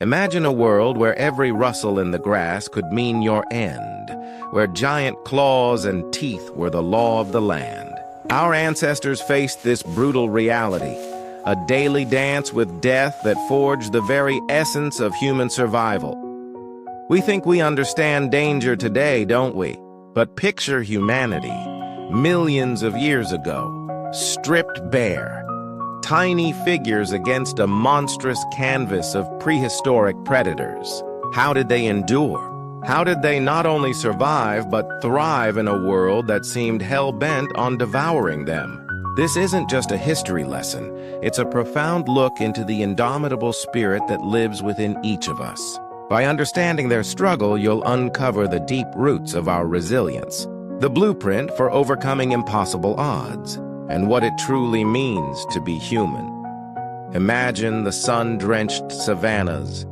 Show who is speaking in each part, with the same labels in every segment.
Speaker 1: Imagine a world where every rustle in the grass could mean your end, where giant claws and teeth were the law of the land. Our ancestors faced this brutal reality, a daily dance with death that forged the very essence of human survival. We think we understand danger today, don't we? But picture humanity, millions of years ago, stripped bare. Tiny figures against a monstrous canvas of prehistoric predators. How did they endure? How did they not only survive, but thrive in a world that seemed hell-bent on devouring them? This isn't just a history lesson. It's a profound look into the indomitable spirit that lives within each of us. By understanding their struggle, you'll uncover the deep roots of our resilience, the blueprint for overcoming impossible odds, and what it truly means to be human. Imagine the sun-drenched savannas,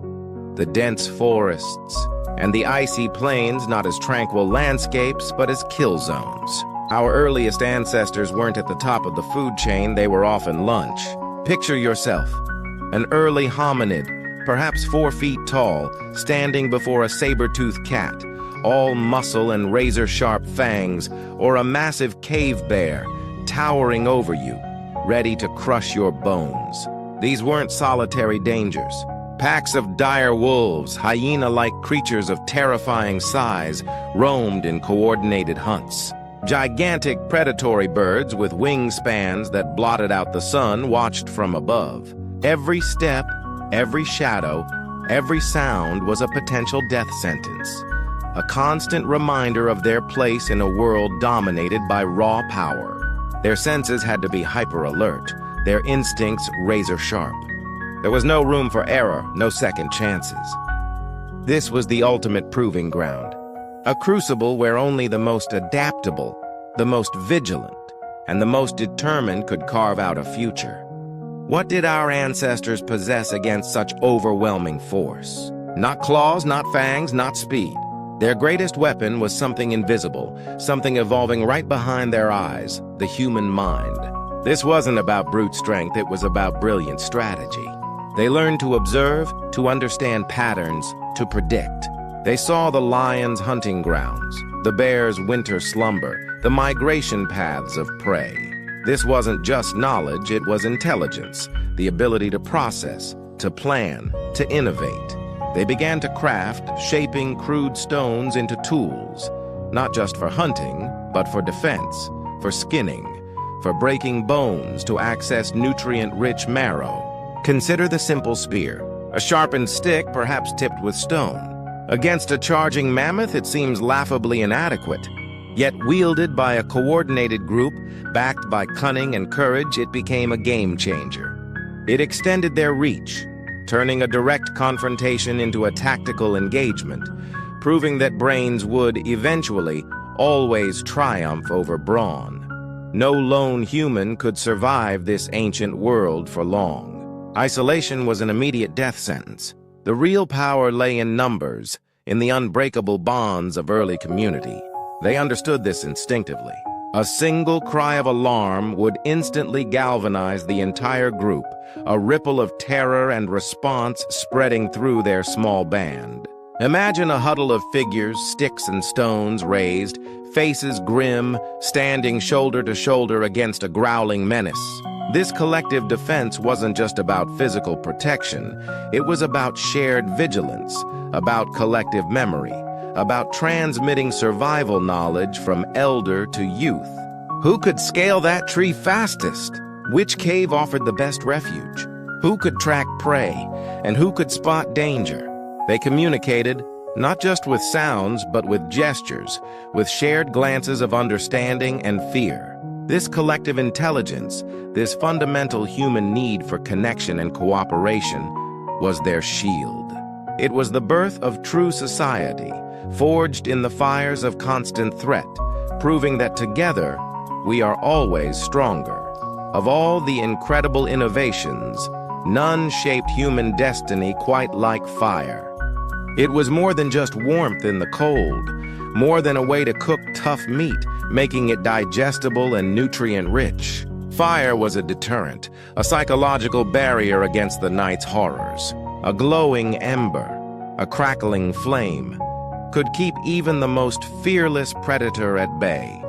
Speaker 1: the dense forests, and the icy plains not as tranquil landscapes, but as kill zones. Our earliest ancestors weren't at the top of the food chain, they were often lunch. Picture yourself, an early hominid, perhaps 4 feet tall, standing before a saber-toothed cat, all muscle and razor-sharp fangs, or a massive cave bear, towering over you, ready to crush your bones. These weren't solitary dangers. Packs of dire wolves, hyena-like creatures of terrifying size, roamed in coordinated hunts. Gigantic predatory birds with wingspans that blotted out the sun watched from above. Every step, every shadow, every sound was a potential death sentence, a constant reminder of their place in a world dominated by raw power. Their senses had to be hyper-alert, their instincts razor-sharp. There was no room for error, no second chances. This was the ultimate proving ground, a crucible where only the most adaptable, the most vigilant, and the most determined could carve out a future. What did our ancestors possess against such overwhelming force? Not claws, not fangs, not speed. Their greatest weapon was something invisible, something evolving right behind their eyes, the human mind. This wasn't about brute strength, it was about brilliant strategy. They learned to observe, to understand patterns, to predict. They saw the lion's hunting grounds, the bear's winter slumber, the migration paths of prey. This wasn't just knowledge, it was intelligence, the ability to process, to plan, to innovate. They began to craft, shaping crude stones into tools, not just for hunting, but for defense, for skinning, for breaking bones to access nutrient-rich marrow. Consider the simple spear, a sharpened stick perhaps tipped with stone. Against a charging mammoth, it seems laughably inadequate. Yet wielded by a coordinated group, backed by cunning and courage, it became a game-changer. It extended their reach, turning a direct confrontation into a tactical engagement, proving that brains would eventually always triumph over brawn. No lone human could survive this ancient world for long. Isolation was an immediate death sentence. The real power lay in numbers, in the unbreakable bonds of early community. They understood this instinctively. A single cry of alarm would instantly galvanize the entire group, a ripple of terror and response spreading through their small band. Imagine a huddle of figures, sticks and stones raised, faces grim, standing shoulder to shoulder against a growling menace. This collective defense wasn't just about physical protection, it was about shared vigilance, about collective memory, about transmitting survival knowledge from elder to youth. Who could scale that tree fastest? Which cave offered the best refuge? Who could track prey? And who could spot danger? They communicated, not just with sounds, but with gestures, with shared glances of understanding and fear. This collective intelligence, this fundamental human need for connection and cooperation, was their shield. It was the birth of true society, forged in the fires of constant threat, proving that together we are always stronger. Of all the incredible innovations, none shaped human destiny quite like fire. It was more than just warmth in the cold, more than a way to cook tough meat, making it digestible and nutrient-rich. Fire was a deterrent, a psychological barrier against the night's horrors. a glowing ember, a crackling flame, could keep even the most fearless predator at bay,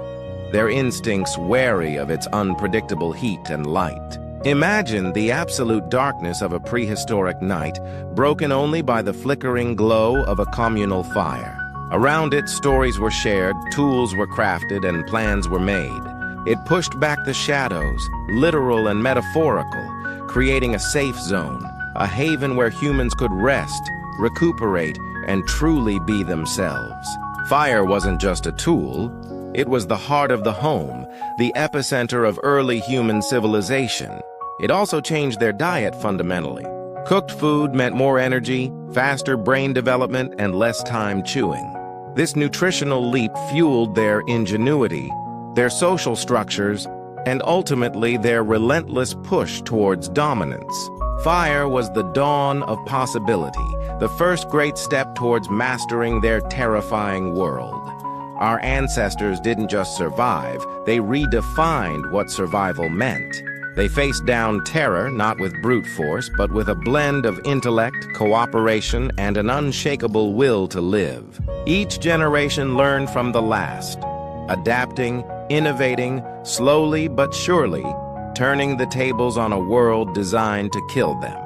Speaker 1: their instincts wary of its unpredictable heat and light. Imagine the absolute darkness of a prehistoric night, broken only by the flickering glow of a communal fire. Around it, stories were shared, tools were crafted, and plans were made. It pushed back the shadows, literal and metaphorical, creating a safe zone, a haven where humans could rest, recuperate, and truly be themselves. Fire wasn't just a tool, it was the heart of the home, the epicenter of early human civilization. It also changed their diet fundamentally. Cooked food meant more energy, faster brain development, and less time chewing. This nutritional leap fueled their ingenuity, their social structures, and ultimately their relentless push towards dominance. Fire was the dawn of possibility, the first great step towards mastering their terrifying world. Our ancestors didn't just survive, they redefined what survival meant. They faced down terror, not with brute force, but with a blend of intellect, cooperation, and an unshakable will to live. Each generation learned from the last, adapting, innovating, slowly but surely, turning the tables on a world designed to kill them.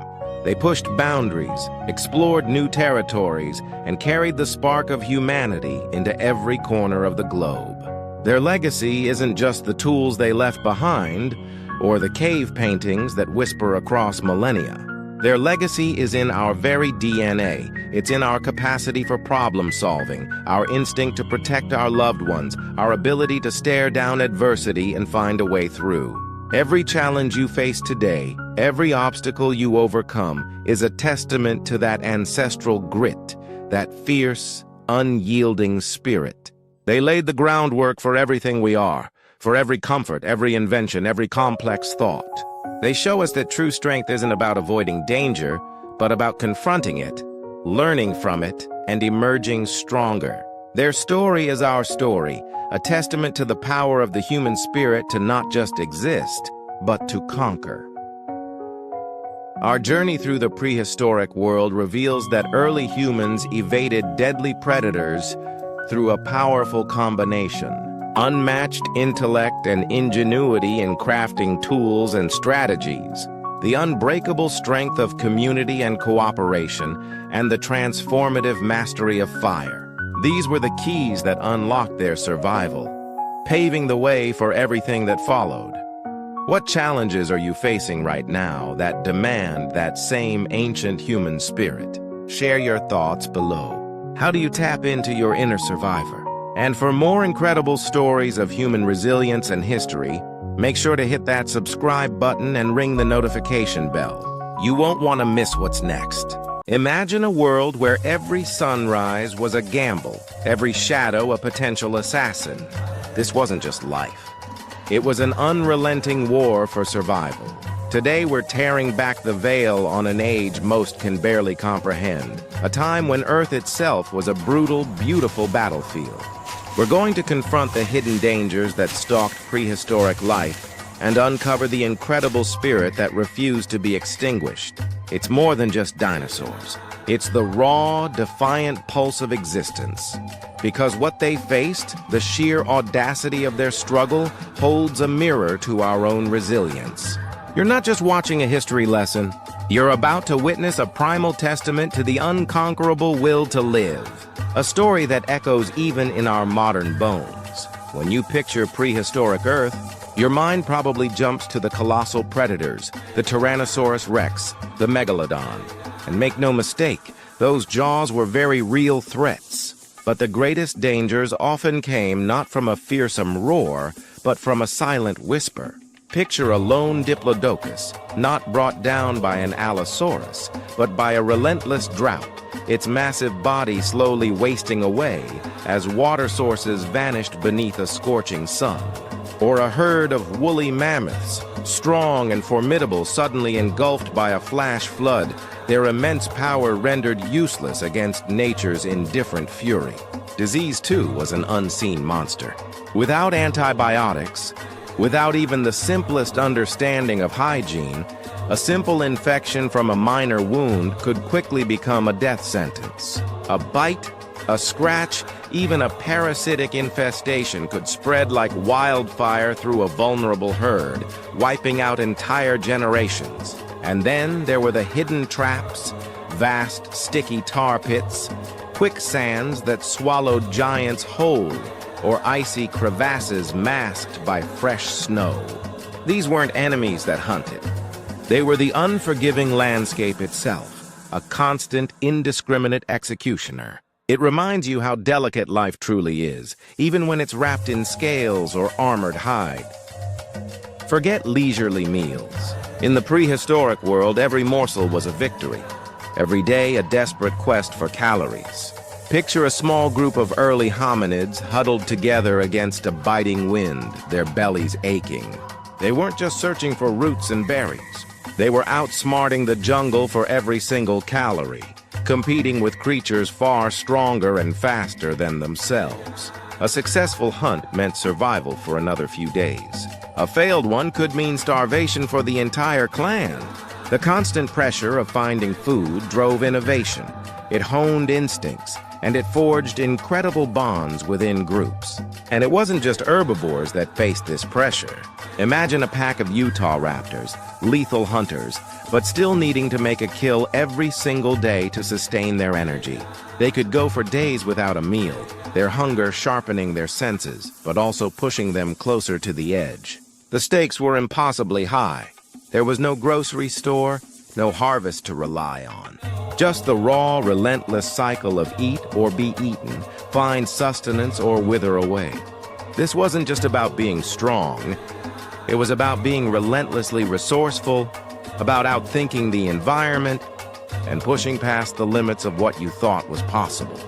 Speaker 1: They pushed boundaries, explored new territories, and carried the spark of humanity into every corner of the globe. Their legacy isn't just the tools they left behind, or the cave paintings that whisper across millennia. Their legacy is in our very DNA. It's in our capacity for problem solving, our instinct to protect our loved ones, our ability to stare down adversity and find a way through. Every challenge you face today, every obstacle you overcome, is a testament to that ancestral grit, that fierce, unyielding spirit. They laid the groundwork for everything we are, for every comfort, every invention, every complex thought. They show us that true strength isn't about avoiding danger, but about confronting it, learning from it, and emerging stronger. Their story is our story, a testament to the power of the human spirit to not just exist, but to conquer. Our journey through the prehistoric world reveals that early humans evaded deadly predators through a powerful combination: unmatched intellect and ingenuity in crafting tools and strategies, the unbreakable strength of community and cooperation, and the transformative mastery of fire. These were the keys that unlocked their survival, paving the way for everything that followed. What challenges are you facing right now that demand that same ancient human spirit? Share your thoughts below. How do you tap into your inner survivor? And for more incredible stories of human resilience and history, make sure to hit that subscribe button and ring the notification bell. You won't want to miss what's next. Imagine a world where every sunrise was a gamble, every shadow a potential assassin. This wasn't just life. It was an unrelenting war for survival. Today we're tearing back the veil on an age most can barely comprehend, a time when Earth itself was a brutal, beautiful battlefield. We're going to confront the hidden dangers that stalked prehistoric life and uncover the incredible spirit that refused to be extinguished. It's more than just dinosaurs. It's the raw, defiant pulse of existence. Because what they faced, the sheer audacity of their struggle, holds a mirror to our own resilience. You're not just watching a history lesson. You're about to witness a primal testament to the unconquerable will to live. A story that echoes even in our modern bones. When you picture prehistoric Earth, your mind probably jumps to the colossal predators, the Tyrannosaurus Rex, the Megalodon. And make no mistake, those jaws were very real threats. But the greatest dangers often came not from a fearsome roar, but from a silent whisper. Picture a lone diplodocus, not brought down by an Allosaurus, but by a relentless drought, its massive body slowly wasting away as water sources vanished beneath a scorching sun. Or a herd of woolly mammoths, strong and formidable, suddenly engulfed by a flash flood, their immense power rendered useless against nature's indifferent fury. Disease, too, was an unseen monster. Without antibiotics, without even the simplest understanding of hygiene, A simple infection from a minor wound could quickly become a death sentence. A bite, a scratch, even a parasitic infestation could spread like wildfire through a vulnerable herd, wiping out entire generations. And then there were the hidden traps, vast, sticky tar pits, quicksands that swallowed giants whole, or icy crevasses masked by fresh snow. These weren't enemies that hunted. They were the unforgiving landscape itself, a constant, indiscriminate executioner. It reminds you how delicate life truly is, even when it's wrapped in scales or armored hide. Forget leisurely meals. In the prehistoric world, every morsel was a victory. Every day, a desperate quest for calories. Picture a small group of early hominids huddled together against a biting wind, their bellies aching. They weren't just searching for roots and berries. They were outsmarting the jungle for every single calorie, competing with creatures far stronger and faster than themselves. A successful hunt meant survival for another few days. A failed one could mean starvation for the entire clan. The constant pressure of finding food drove innovation. It honed instincts, and it forged incredible bonds within groups. And it wasn't just herbivores that faced this pressure. Imagine a pack of Utah raptors, lethal hunters, but still needing to make a kill every single day to sustain their energy. They could go for days without a meal, their hunger sharpening their senses, but also pushing them closer to the edge. The stakes were impossibly high. There was no grocery store, no harvest to rely on. Just the raw, relentless cycle of eat or be eaten, find sustenance or wither away. This wasn't just about being strong. It was about being relentlessly resourceful, about outthinking the environment, and pushing past the limits of what you thought was possible.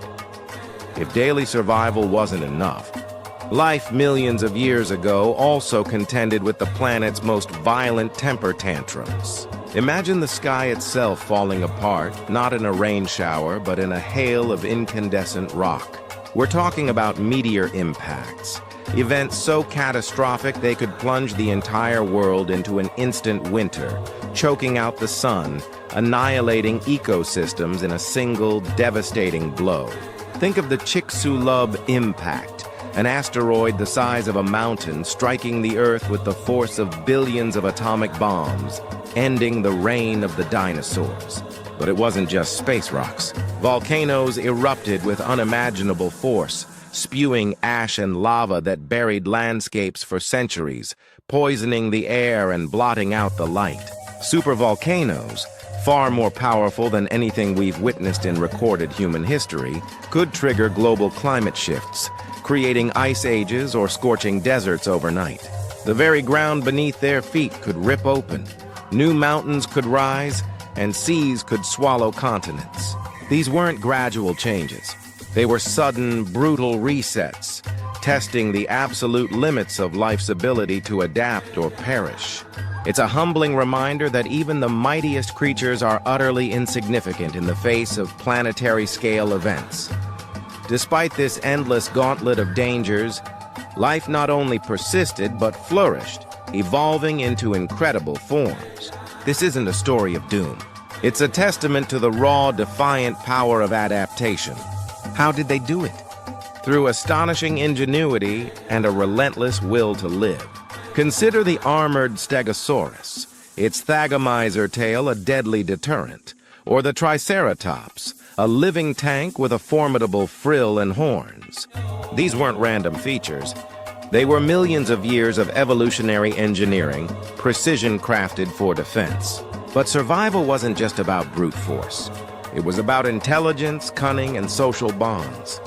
Speaker 1: If daily survival wasn't enough, life millions of years ago also contended with the planet's most violent temper tantrums. Imagine the sky itself falling apart, not in a rain shower, but in a hail of incandescent rock. We're talking about meteor impacts, events so catastrophic they could plunge the entire world into an instant winter, choking out the sun, annihilating ecosystems in a single devastating blow. Think of the Chicxulub impact, an asteroid the size of a mountain striking the Earth with the force of billions of atomic bombs, ending the reign of the dinosaurs. But it wasn't just space rocks. Volcanoes erupted with unimaginable force, spewing ash and lava that buried landscapes for centuries, poisoning the air and blotting out the light. Supervolcanoes, far more powerful than anything we've witnessed in recorded human history, could trigger global climate shifts, creating ice ages or scorching deserts overnight. The very ground beneath their feet could rip open. New mountains could rise, and seas could swallow continents. These weren't gradual changes. They were sudden, brutal resets, testing the absolute limits of life's ability to adapt or perish. It's a humbling reminder that even the mightiest creatures are utterly insignificant in the face of planetary-scale events. Despite this endless gauntlet of dangers, life not only persisted but flourished, evolving into incredible forms. This isn't a story of doom. It's a testament to the raw, defiant power of adaptation. How did they do it? Through astonishing ingenuity and a relentless will to live. Consider the armored Stegosaurus, its thagomizer tail a deadly deterrent, or the Triceratops, a living tank with a formidable frill and horns. These weren't random features. They were millions of years of evolutionary engineering, precision crafted for defense. But survival wasn't just about brute force. It was about intelligence, cunning, and social bonds.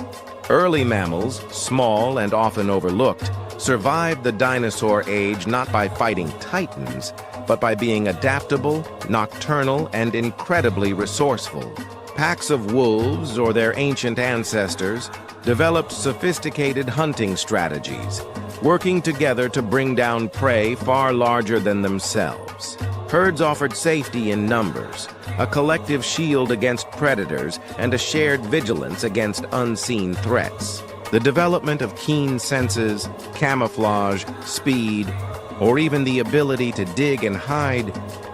Speaker 1: Early mammals, small and often overlooked, survived the dinosaur age not by fighting titans, but by being adaptable, nocturnal, and incredibly resourceful. Packs of wolves, or their ancient ancestors, developed sophisticated hunting strategies, working together to bring down prey far larger than themselves. Herds offered safety in numbers, a collective shield against predators, and a shared vigilance against unseen threats. The development of keen senses, camouflage, speed, or even the ability to dig and hide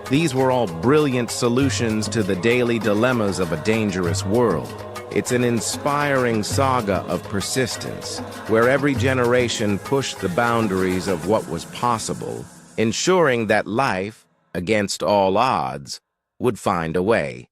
Speaker 1: These were all brilliant solutions to the daily dilemmas of a dangerous world. It's an inspiring saga of persistence, where every generation pushed the boundaries of what was possible, ensuring that life, against all odds, would find a way.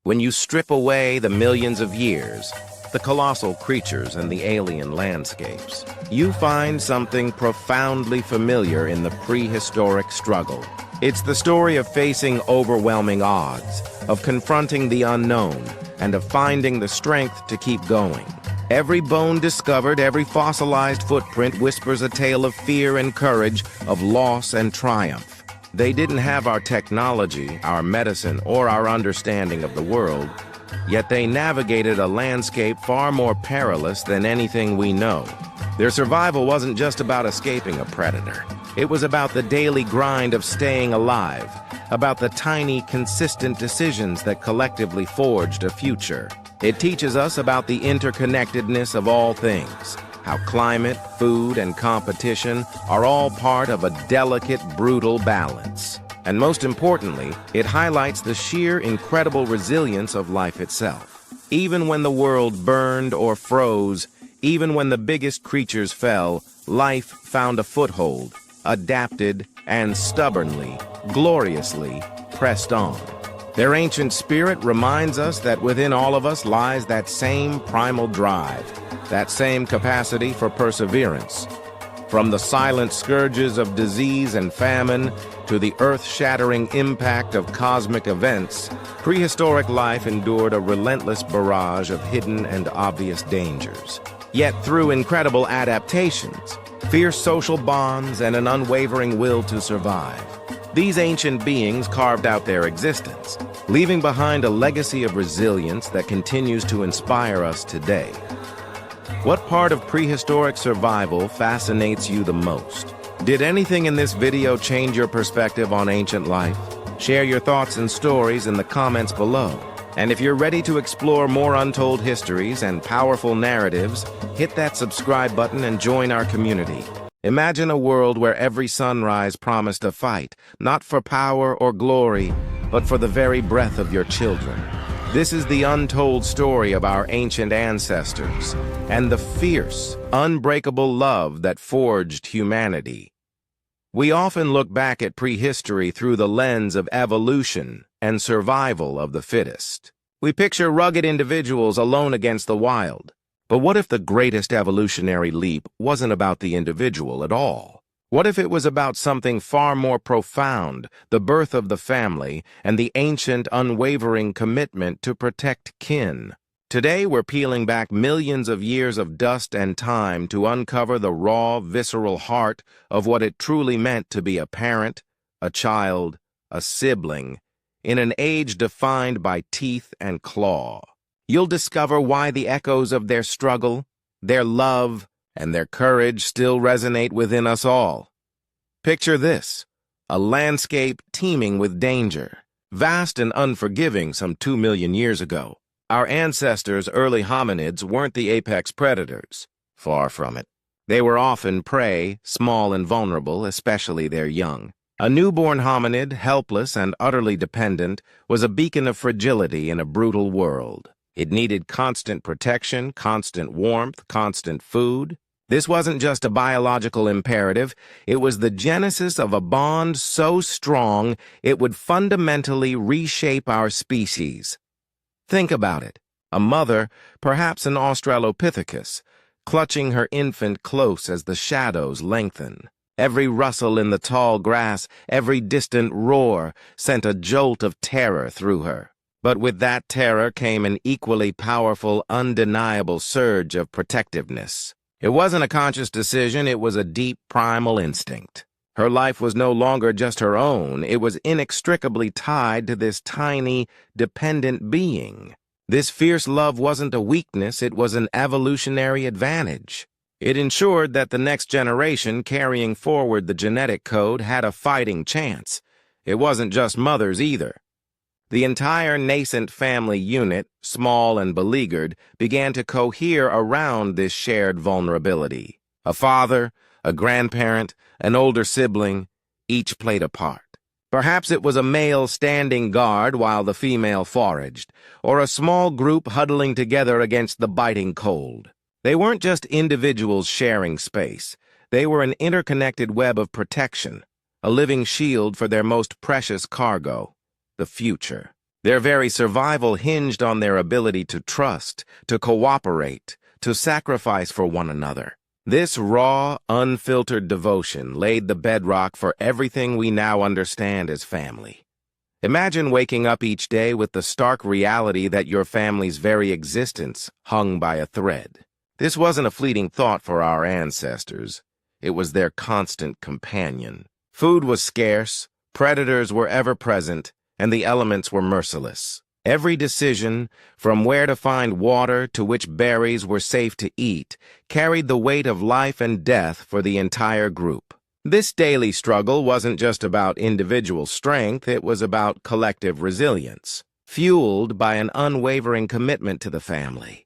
Speaker 1: When you strip away the millions of years, the colossal creatures and the alien landscapes, you find something profoundly familiar in the prehistoric struggle. It's the story of facing overwhelming odds, of confronting the unknown, and of finding the strength to keep going. Every bone discovered, every fossilized footprint whispers a tale of fear and courage, of loss and triumph. They didn't have our technology, our medicine, or our understanding of the world, yet they navigated a landscape far more perilous than anything we know. Their survival wasn't just about escaping a predator. It was about the daily grind of staying alive, about the tiny, consistent decisions that collectively forged a future. It teaches us about the interconnectedness of all things, how climate, food, and competition are all part of a delicate, brutal balance. And most importantly, it highlights the sheer, incredible resilience of life itself. Even when the world burned or froze, even when the biggest creatures fell, life found a foothold, adapted, and stubbornly, gloriously pressed on. Their ancient spirit reminds us that within all of us lies that same primal drive, that same capacity for perseverance. From the silent scourges of disease and famine to the earth-shattering impact of cosmic events, prehistoric life endured a relentless barrage of hidden and obvious dangers. Yet through incredible adaptations, fierce social bonds, and an unwavering will to survive, these ancient beings carved out their existence, leaving behind a legacy of resilience that continues to inspire us today. What part of prehistoric survival fascinates you the most? Did anything in this video change your perspective on ancient life? Share your thoughts and stories in the comments below. And if you're ready to explore more untold histories and powerful narratives, hit that subscribe button and join our community. Imagine a world where every sunrise promised a fight, not for power or glory, but for the very breath of your children. This is the untold story of our ancient ancestors and the fierce, unbreakable love that forged humanity. We often look back at prehistory through the lens of evolution and survival of the fittest. We picture rugged individuals alone against the wild. But what if the greatest evolutionary leap wasn't about the individual at all? What if it was about something far more profound, the birth of the family, and the ancient, unwavering commitment to protect kin? Today, we're peeling back millions of years of dust and time to uncover the raw, visceral heart of what it truly meant to be a parent, a child, a sibling, in an age defined by teeth and claw. You'll discover why the echoes of their struggle, their love, and their courage still resonate within us all. Picture this: a landscape teeming with danger, vast and unforgiving some 2 million years ago. Our ancestors, early hominids, weren't the apex predators. Far from it. They were often prey, small and vulnerable, especially their young. A newborn hominid, helpless and utterly dependent, was a beacon of fragility in a brutal world. It needed constant protection, constant warmth, constant food. This wasn't just a biological imperative, it was the genesis of a bond so strong it would fundamentally reshape our species. Think about it. A mother, perhaps an Australopithecus, clutching her infant close as the shadows lengthen. Every rustle in the tall grass, every distant roar sent a jolt of terror through her. But with that terror came an equally powerful, undeniable surge of protectiveness. It wasn't a conscious decision, it was a deep, primal instinct. Her life was no longer just her own, it was inextricably tied to this tiny, dependent being. This fierce love wasn't a weakness, it was an evolutionary advantage. It ensured that the next generation carrying forward the genetic code had a fighting chance. It wasn't just mothers either. The entire nascent family unit, small and beleaguered, began to cohere around this shared vulnerability. A father, a grandparent, an older sibling, each played a part. Perhaps it was a male standing guard while the female foraged, or a small group huddling together against the biting cold. They weren't just individuals sharing space. They were an interconnected web of protection, a living shield for their most precious cargo, the future. Their very survival hinged on their ability to trust, to cooperate, to sacrifice for one another. This raw, unfiltered devotion laid the bedrock for everything we now understand as family. Imagine waking up each day with the stark reality that your family's very existence hung by a thread. This wasn't a fleeting thought for our ancestors. It was their constant companion. Food was scarce, predators were ever present, and the elements were merciless. Every decision, from where to find water to which berries were safe to eat, carried the weight of life and death for the entire group. This daily struggle wasn't just about individual strength, it was about collective resilience, fueled by an unwavering commitment to the family.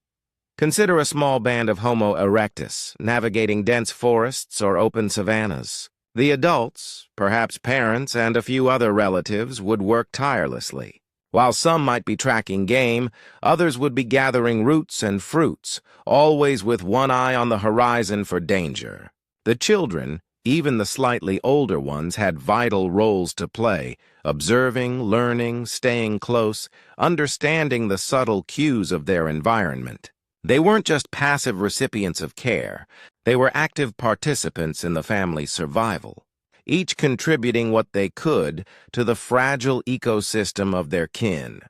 Speaker 1: Consider a small band of Homo erectus navigating dense forests or open savannas. The adults, perhaps parents and a few other relatives, would work tirelessly. While some might be tracking game, others would be gathering roots and fruits, always with one eye on the horizon for danger. The children, even the slightly older ones, had vital roles to play, observing, learning, staying close, understanding the subtle cues of their environment. They weren't just passive recipients of care, they were active participants in the family's survival, each contributing what they could to the fragile ecosystem of their kin.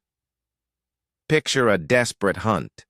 Speaker 1: Picture a desperate hunt.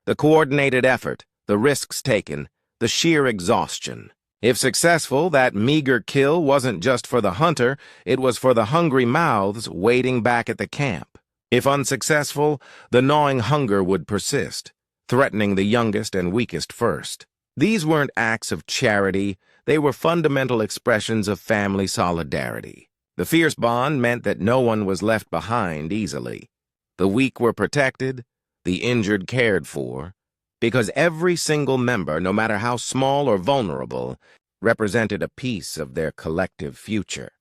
Speaker 1: The coordinated effort, the risks taken, the sheer exhaustion. If successful, that meager kill wasn't just for the hunter, it was for the hungry mouths waiting back at the camp. If unsuccessful, the gnawing hunger would persist, threatening the youngest and weakest first. These weren't acts of charity, they were fundamental expressions of family solidarity. The fierce bond meant that no one was left behind easily. The weak were protected, the injured cared for, because every single member, no matter how small or vulnerable, represented a piece of their collective future.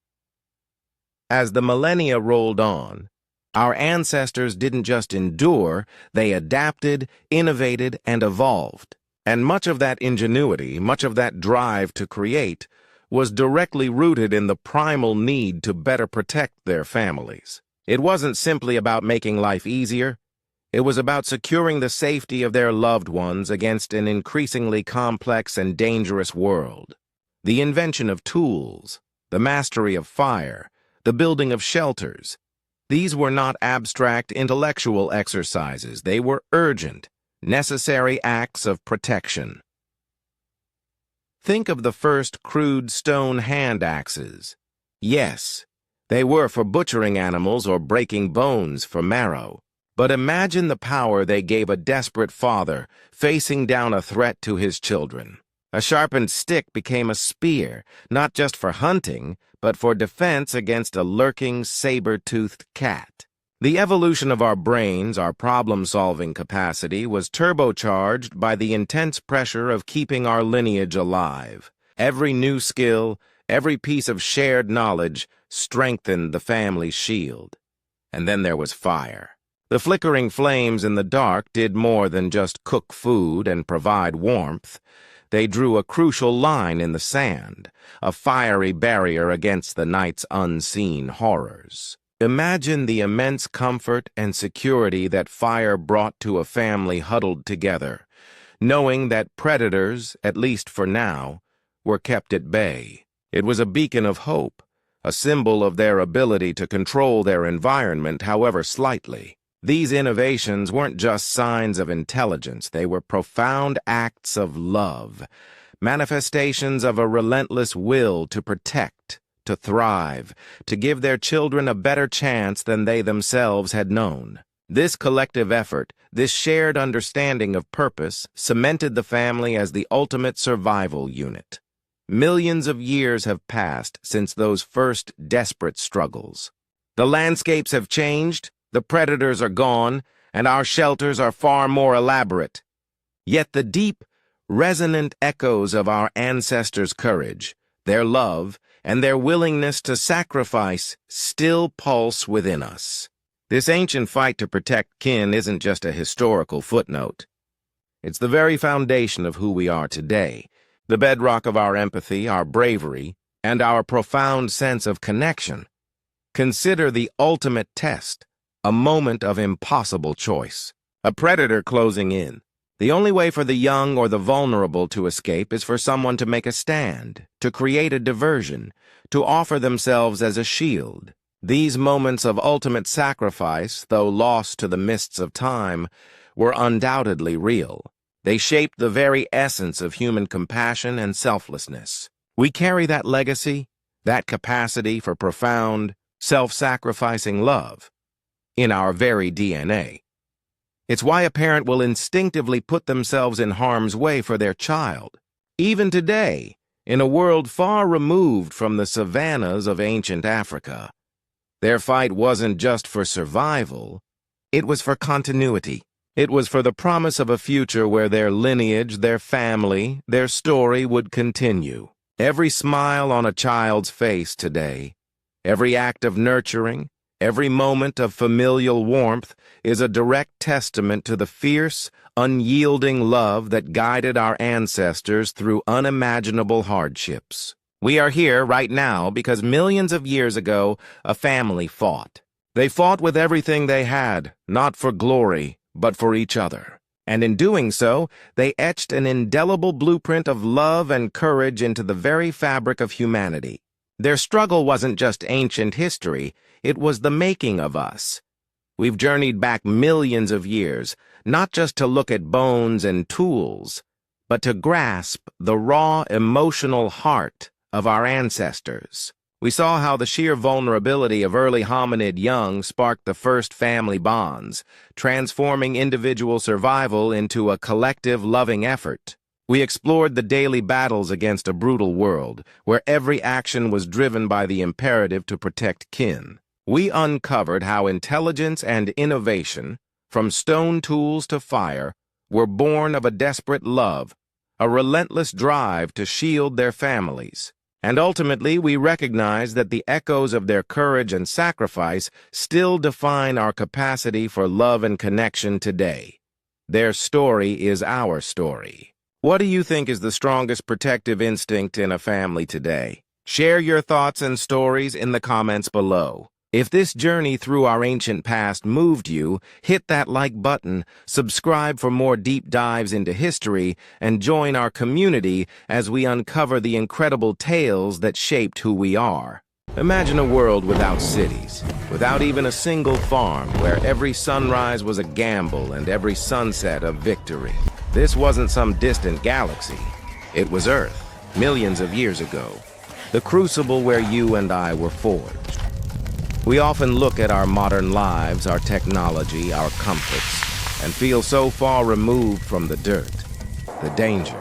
Speaker 1: As the millennia rolled on, our ancestors didn't just endure, they adapted, innovated, and evolved. And much of that ingenuity, much of that drive to create, was directly rooted in the primal need to better protect their families. It wasn't simply about making life easier. It was about securing the safety of their loved ones against an increasingly complex and dangerous world. The invention of tools, the mastery of fire, the building of shelters, these were not abstract intellectual exercises. They were urgent, necessary acts of protection. Think of the first crude stone hand axes. Yes, they were for butchering animals or breaking bones for marrow. But imagine the power they gave a desperate father facing down a threat to his children. A sharpened stick became a spear, not just for hunting, but for defense against a lurking, saber-toothed cat. The evolution of our brains, our problem-solving capacity, was turbocharged by the intense pressure of keeping our lineage alive. Every new skill, every piece of shared knowledge strengthened the family's shield. And then there was fire. The flickering flames in the dark did more than just cook food and provide warmth. They drew a crucial line in the sand, a fiery barrier against the night's unseen horrors. Imagine the immense comfort and security that fire brought to a family huddled together, knowing that predators, at least for now, were kept at bay. It was a beacon of hope, a symbol of their ability to control their environment, however slightly. These innovations weren't just signs of intelligence, they were profound acts of love, manifestations of a relentless will to protect, to thrive, to give their children a better chance than they themselves had known. This collective effort, this shared understanding of purpose, cemented the family as the ultimate survival unit. Millions of years have passed since those first desperate struggles. The landscapes have changed, the predators are gone, and our shelters are far more elaborate. Yet the deep, resonant echoes of our ancestors' courage, their love, and their willingness to sacrifice still pulse within us. This ancient fight to protect kin isn't just a historical footnote. It's the very foundation of who we are today, the bedrock of our empathy, our bravery, and our profound sense of connection. Consider the ultimate test, a moment of impossible choice. A predator closing in. The only way for the young or the vulnerable to escape is for someone to make a stand, to create a diversion, to offer themselves as a shield. These moments of ultimate sacrifice, though lost to the mists of time, were undoubtedly real. They shaped the very essence of human compassion and selflessness. We carry that legacy, that capacity for profound, self-sacrificing love, in our very DNA. It's why a parent will instinctively put themselves in harm's way for their child. Even today, in a world far removed from the savannas of ancient Africa, their fight wasn't just for survival, it was for continuity. It was for the promise of a future where their lineage, their family, their story would continue. Every smile on a child's face today, every act of nurturing, every moment of familial warmth is a direct testament to the fierce, unyielding love that guided our ancestors through unimaginable hardships. We are here right now because millions of years ago, a family fought. They fought with everything they had, not for glory, but for each other. And in doing so, they etched an indelible blueprint of love and courage into the very fabric of humanity. Their struggle wasn't just ancient history, it was the making of us. We've journeyed back millions of years, not just to look at bones and tools, but to grasp the raw emotional heart of our ancestors. We saw how the sheer vulnerability of early hominid young sparked the first family bonds, transforming individual survival into a collective loving effort. We explored the daily battles against a brutal world, where every action was driven by the imperative to protect kin. We uncovered how intelligence and innovation, from stone tools to fire, were born of a desperate love, a relentless drive to shield their families. And ultimately, we recognize that the echoes of their courage and sacrifice still define our capacity for love and connection today. Their story is our story. What do you think is the strongest protective instinct in a family today? Share your thoughts and stories in the comments below. If this journey through our ancient past moved you, hit that like button, subscribe for more deep dives into history, and join our community as we uncover the incredible tales that shaped who we are. Imagine a world without cities, without even a single farm, where every sunrise was a gamble and every sunset a victory. This wasn't some distant galaxy. It was Earth, millions of years ago, the crucible where you and I were forged. We often look at our modern lives, our technology, our comforts, and feel so far removed from the dirt, the danger,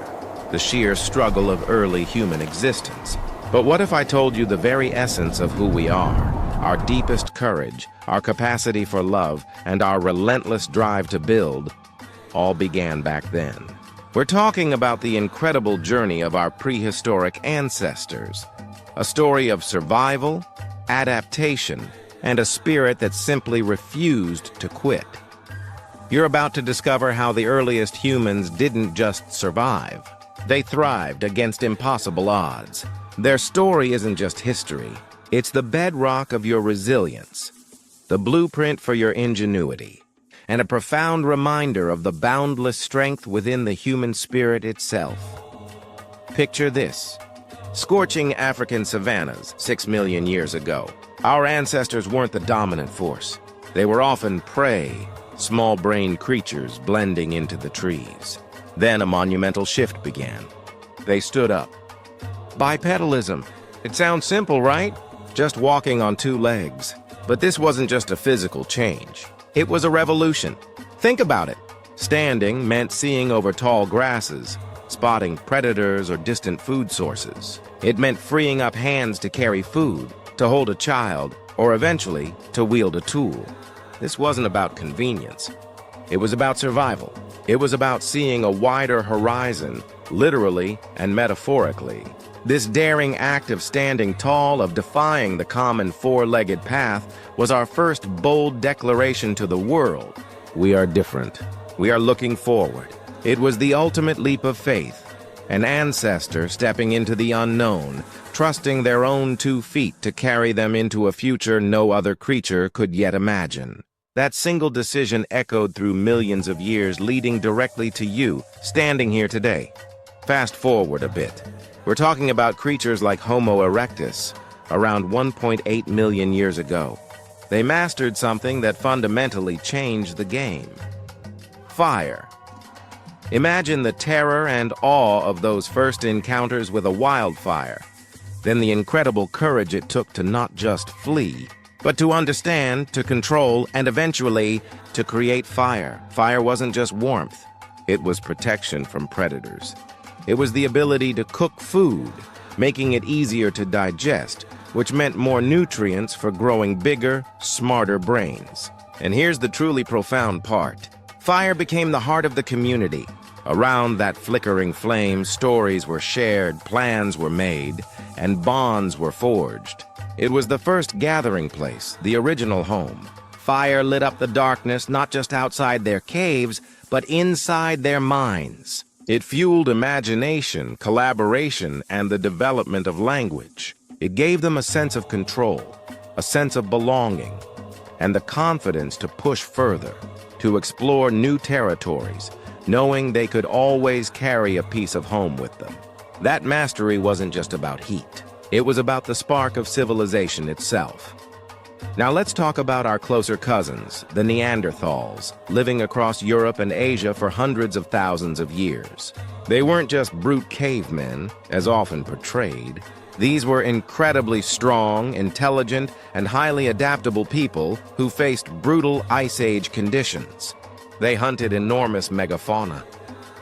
Speaker 1: the sheer struggle of early human existence. But what if I told you the very essence of who we are, our deepest courage, our capacity for love, and our relentless drive to build, all began back then? We're talking about the incredible journey of our prehistoric ancestors, a story of survival, adaptation, and a spirit that simply refused to quit. You're about to discover how the earliest humans didn't just survive. They thrived against impossible odds. Their story isn't just history. It's the bedrock of your resilience, the blueprint for your ingenuity, and a profound reminder of the boundless strength within the human spirit itself. Picture this. Scorching African savannas 6 million years ago. Our ancestors weren't the dominant force. They were often prey, small-brained creatures blending into the trees. Then a monumental shift began. They stood up. Bipedalism. It sounds simple, right? Just walking on 2 legs. But this wasn't just a physical change. It was a revolution. Think about it. Standing meant seeing over tall grasses, spotting predators or distant food sources. It meant freeing up hands to carry food, to hold a child, or eventually to wield a tool. This wasn't about convenience. It was about survival. It was about seeing a wider horizon, literally and metaphorically. This daring act of standing tall, of defying the common four-legged path, was our first bold declaration to the world. We are different. We are looking forward. It was the ultimate leap of faith, an ancestor stepping into the unknown, trusting their own 2 feet to carry them into a future no other creature could yet imagine. That single decision echoed through millions of years, leading directly to you, standing here today. Fast forward a bit. We're talking about creatures like Homo erectus, around 1.8 million years ago. They mastered something that fundamentally changed the game. Fire. Imagine the terror and awe of those first encounters with a wildfire, then the incredible courage it took to not just flee, but to understand, to control, and eventually to create fire. Fire wasn't just warmth, it was protection from predators. It was the ability to cook food, making it easier to digest, which meant more nutrients for growing bigger, smarter brains. And here's the truly profound part. Fire became the heart of the community. Around that flickering flame, stories were shared, plans were made, and bonds were forged. It was the first gathering place, the original home. Fire lit up the darkness, not just outside their caves, but inside their minds. It fueled imagination, collaboration, and the development of language. It gave them a sense of control, a sense of belonging, and the confidence to push further, to explore new territories, knowing they could always carry a piece of home with them. That mastery wasn't just about heat. It was about the spark of civilization itself. Now let's talk about our closer cousins, the Neanderthals, living across Europe and Asia for hundreds of thousands of years. They weren't just brute cavemen, as often portrayed. These were incredibly strong, intelligent, and highly adaptable people who faced brutal Ice Age conditions. They hunted enormous megafauna,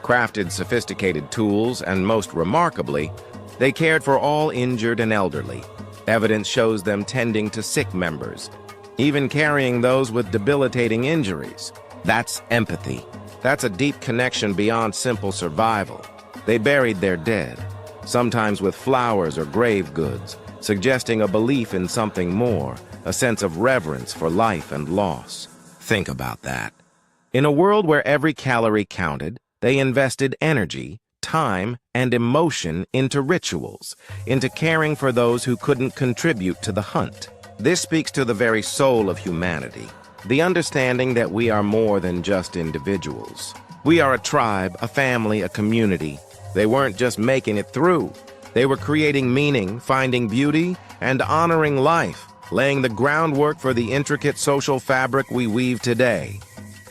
Speaker 1: crafted sophisticated tools, and most remarkably, they cared for all injured and elderly. Evidence shows them tending to sick members, even carrying those with debilitating injuries. That's empathy. That's a deep connection beyond simple survival. They buried their dead, sometimes with flowers or grave goods, suggesting a belief in something more, a sense of reverence for life and loss. Think about that. In a world where every calorie counted, they invested energy, time, and emotion into rituals, into caring for those who couldn't contribute to the hunt. This speaks to the very soul of humanity, the understanding that we are more than just individuals. We are a tribe, a family, a community. They weren't just making it through. They were creating meaning, finding beauty, and honoring life, laying the groundwork for the intricate social fabric we weave today.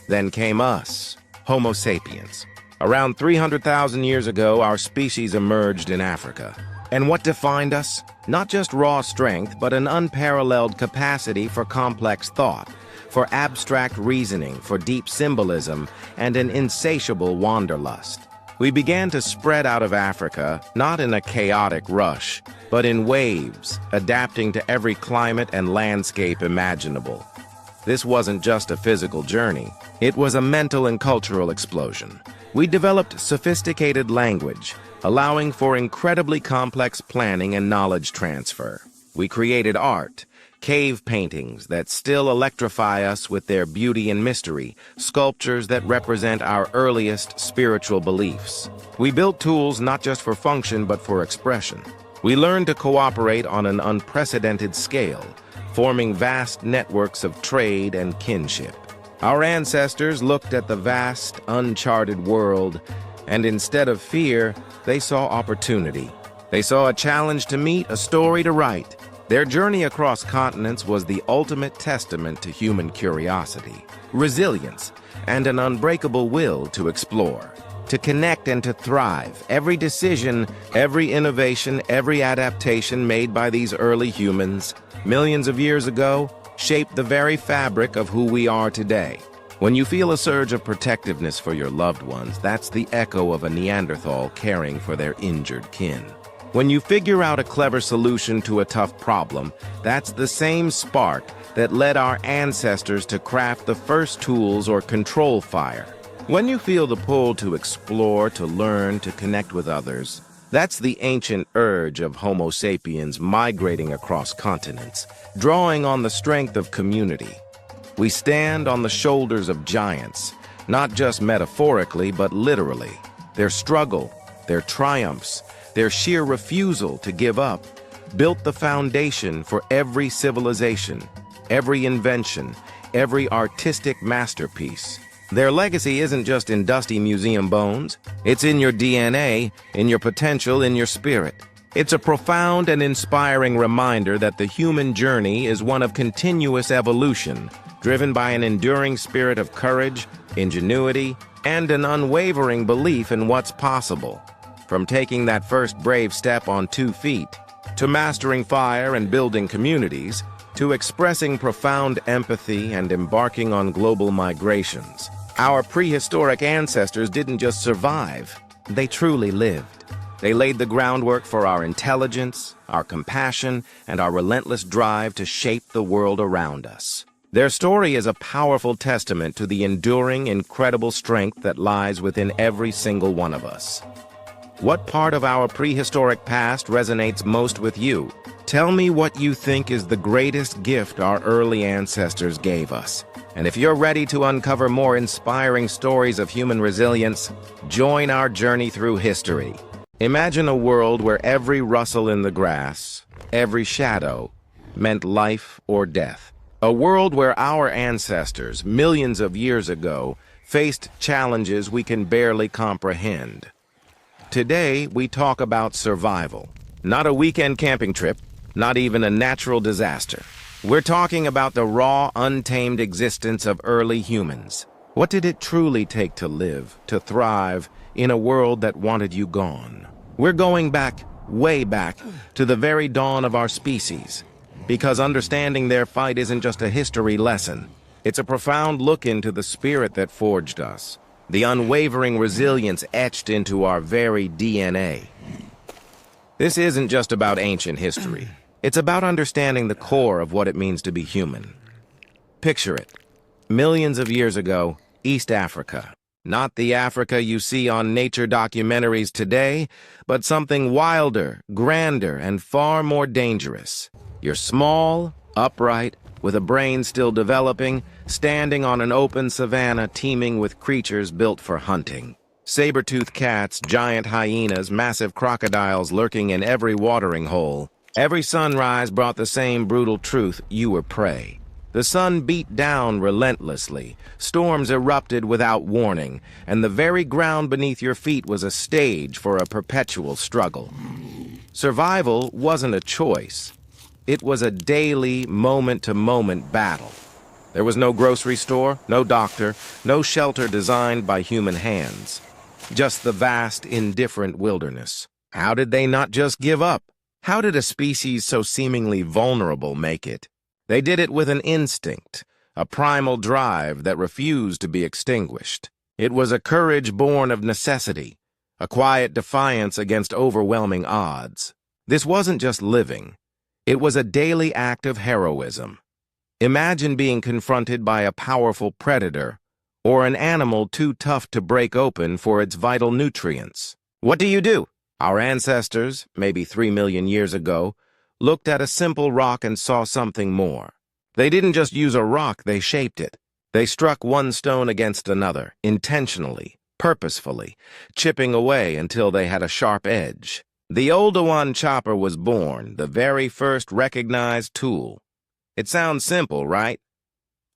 Speaker 1: Then came us, Homo sapiens. Around 300,000 years ago, our species emerged in Africa. And what defined us? Not just raw strength, but an unparalleled capacity for complex thought, for abstract reasoning, for deep symbolism, and an insatiable wanderlust. We began to spread out of Africa, not in a chaotic rush, but in waves, adapting to every climate and landscape imaginable. This wasn't just a physical journey. It was a mental and cultural explosion. We developed sophisticated language, allowing for incredibly complex planning and knowledge transfer. We created art, cave paintings that still electrify us with their beauty and mystery, sculptures that represent our earliest spiritual beliefs. We built tools not just for function but for expression. We learned to cooperate on an unprecedented scale, forming vast networks of trade and kinship. Our ancestors looked at the vast, uncharted world, and instead of fear, they saw opportunity. They saw a challenge to meet, a story to write. Their journey across continents was the ultimate testament to human curiosity, resilience, and an unbreakable will to explore, to connect and to thrive. Every decision, every innovation, every adaptation made by these early humans, millions of years ago, shaped the very fabric of who we are today. When you feel a surge of protectiveness for your loved ones, that's the echo of a Neanderthal caring for their injured kin. When you figure out a clever solution to a tough problem, that's the same spark that led our ancestors to craft the first tools or control fire. When you feel the pull to explore, to learn, to connect with others, That's the ancient urge of Homo sapiens migrating across continents, drawing on the strength of community. We stand on the shoulders of giants, not just metaphorically, but literally. Their struggle, their triumphs, their sheer refusal to give up, built the foundation for every civilization, every invention, every artistic masterpiece. Their legacy isn't just in dusty museum bones. It's in your DNA, in your potential, in your spirit. It's a profound and inspiring reminder that the human journey is one of continuous evolution, driven by an enduring spirit of courage, ingenuity, and an unwavering belief in what's possible. From taking that first brave step on 2 feet, to mastering fire and building communities, to expressing profound empathy and embarking on global migrations. Our prehistoric ancestors didn't just survive, they truly lived. They laid the groundwork for our intelligence, our compassion, and our relentless drive to shape the world around us. Their story is a powerful testament to the enduring, incredible strength that lies within every single one of us. What part of our prehistoric past resonates most with you? Tell me what you think is the greatest gift our early ancestors gave us. And if you're ready to uncover more inspiring stories of human resilience, join our journey through history. Imagine a world where every rustle in the grass, every shadow, meant life or death. A world where our ancestors, millions of years ago, faced challenges we can barely comprehend. Today, we talk about survival. Not a weekend camping trip, not even a natural disaster. We're talking about the raw, untamed existence of early humans. What did it truly take to live, to thrive, in a world that wanted you gone? We're going back, way back, to the very dawn of our species. Because understanding their fight isn't just a history lesson. It's a profound look into the spirit that forged us. The unwavering resilience etched into our very DNA. This isn't just about ancient history. It's about understanding the core of what it means to be human. Picture it. Millions of years ago, East Africa. Not the Africa you see on nature documentaries today, but something wilder, grander, and far more dangerous. You're small, upright, with a brain still developing, standing on an open savanna teeming with creatures built for hunting. Saber-toothed cats, giant hyenas, massive crocodiles lurking in every watering hole. Every sunrise brought the same brutal truth: you were prey. The sun beat down relentlessly, storms erupted without warning, and the very ground beneath your feet was a stage for a perpetual struggle. Survival wasn't a choice. It was a daily, moment-to-moment battle. There was no grocery store, no doctor, no shelter designed by human hands. Just the vast, indifferent wilderness. How did they not just give up? How did a species so seemingly vulnerable make it? They did it with an instinct, a primal drive that refused to be extinguished. It was a courage born of necessity, a quiet defiance against overwhelming odds. This wasn't just living. It was a daily act of heroism. Imagine being confronted by a powerful predator or an animal too tough to break open for its vital nutrients. What do? Our ancestors, maybe 3 million years ago, looked at a simple rock and saw something more. They didn't just use a rock, they shaped it. They struck one stone against another, intentionally, purposefully, chipping away until they had a sharp edge. The Oldowan chopper was born, the very first recognized tool. It sounds simple, right?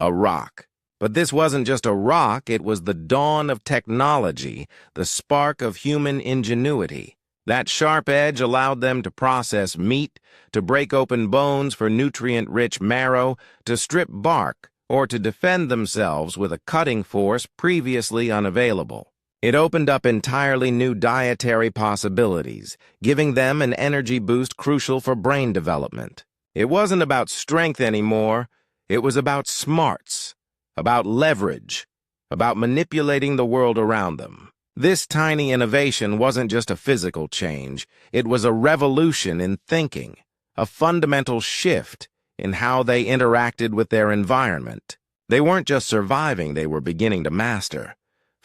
Speaker 1: A rock. But this wasn't just a rock, it was the dawn of technology, the spark of human ingenuity. That sharp edge allowed them to process meat, to break open bones for nutrient-rich marrow, to strip bark, or to defend themselves with a cutting force previously unavailable. It opened up entirely new dietary possibilities, giving them an energy boost crucial for brain development. It wasn't about strength anymore, it was about smarts, about leverage, about manipulating the world around them. This tiny innovation wasn't just a physical change, it was a revolution in thinking, a fundamental shift in how they interacted with their environment. They weren't just surviving, they were beginning to master.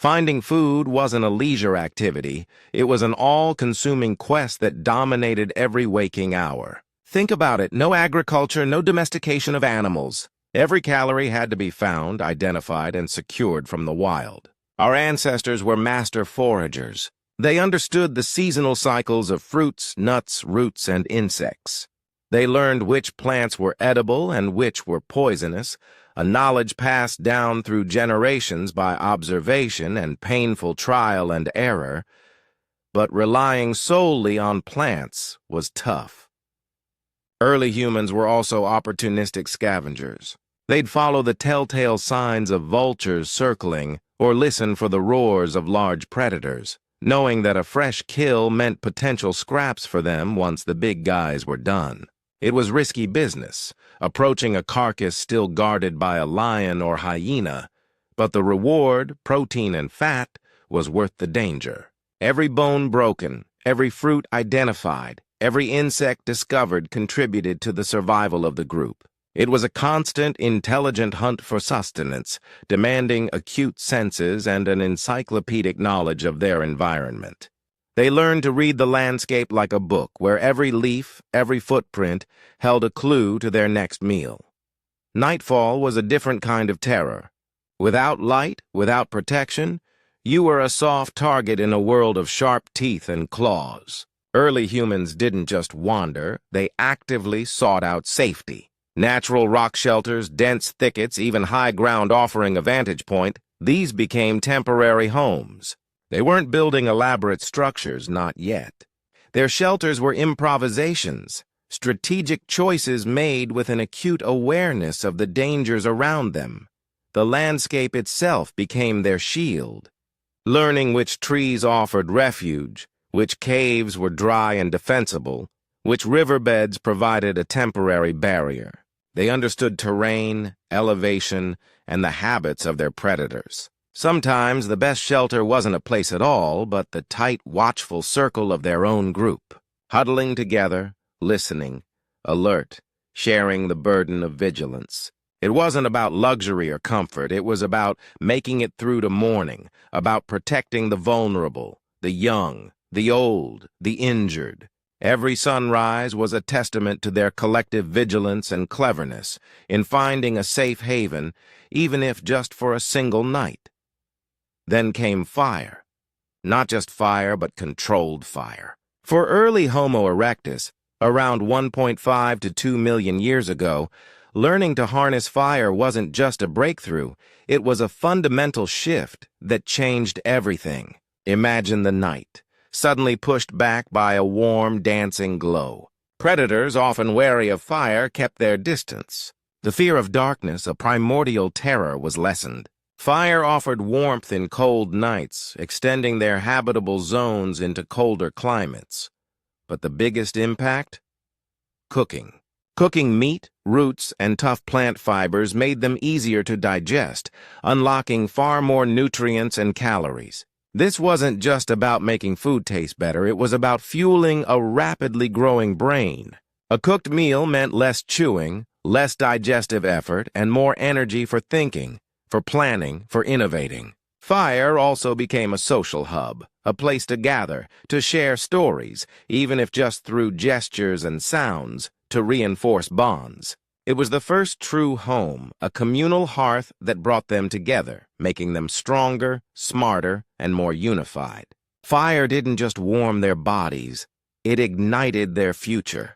Speaker 1: Finding food wasn't a leisure activity, it was an all-consuming quest that dominated every waking hour. Think about it, no agriculture, no domestication of animals. Every calorie had to be found, identified, and secured from the wild. Our ancestors were master foragers. They understood the seasonal cycles of fruits, nuts, roots, and insects. They learned which plants were edible and which were poisonous, a knowledge passed down through generations by observation and painful trial and error, but relying solely on plants was tough. Early humans were also opportunistic scavengers. They'd follow the telltale signs of vultures circling or listen for the roars of large predators, knowing that a fresh kill meant potential scraps for them once the big guys were done. It was risky business, approaching a carcass still guarded by a lion or hyena, but the reward, protein and fat, was worth the danger. Every bone broken, every fruit identified, every insect discovered contributed to the survival of the group. It was a constant, intelligent hunt for sustenance, demanding acute senses and an encyclopedic knowledge of their environment. They learned to read the landscape like a book, where every leaf, every footprint, held a clue to their next meal. Nightfall was a different kind of terror. Without light, without protection, you were a soft target in a world of sharp teeth and claws. Early humans didn't just wander, they actively sought out safety. Natural rock shelters, dense thickets, even high ground offering a vantage point, these became temporary homes. They weren't building elaborate structures, not yet. Their shelters were improvisations, strategic choices made with an acute awareness of the dangers around them. The landscape itself became their shield. Learning which trees offered refuge, which caves were dry and defensible, which riverbeds provided a temporary barrier. They understood terrain, elevation, and the habits of their predators. Sometimes the best shelter wasn't a place at all, but the tight, watchful circle of their own group, huddling together, listening, alert, sharing the burden of vigilance. It wasn't about luxury or comfort, it was about making it through to morning, about protecting the vulnerable, the young, the old, the injured. Every sunrise was a testament to their collective vigilance and cleverness in finding a safe haven, even if just for a single night. Then came fire. Not just fire, but controlled fire. For early Homo erectus, around 1.5 to 2 million years ago, learning to harness fire wasn't just a breakthrough, it was a fundamental shift that changed everything. Imagine the night, suddenly pushed back by a warm, dancing glow. Predators, often wary of fire, kept their distance. The fear of darkness, a primordial terror, was lessened. Fire offered warmth in cold nights, extending their habitable zones into colder climates. But the biggest impact? Cooking. Cooking meat, roots, and tough plant fibers made them easier to digest, unlocking far more nutrients and calories. This wasn't just about making food taste better, it was about fueling a rapidly growing brain. A cooked meal meant less chewing, less digestive effort, and more energy for thinking, for planning, for innovating. Fire also became a social hub, a place to gather, to share stories, even if just through gestures and sounds, to reinforce bonds. It was the first true home, a communal hearth that brought them together, making them stronger, smarter, and more unified. Fire didn't just warm their bodies, it ignited their future.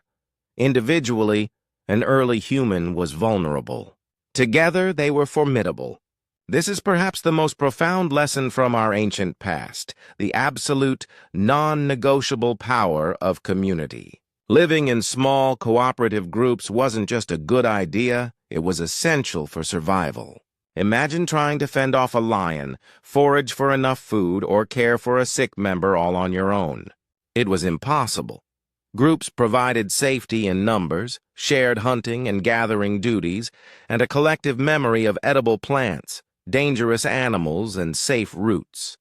Speaker 1: Individually, an early human was vulnerable. Together, they were formidable. This is perhaps the most profound lesson from our ancient past, the absolute, non-negotiable power of community. Living in small, cooperative groups wasn't just a good idea, it was essential for survival. Imagine trying to fend off a lion, forage for enough food, or care for a sick member all on your own. It was impossible. Groups provided safety in numbers, shared hunting and gathering duties, and a collective memory of edible plants, dangerous animals, and safe routes.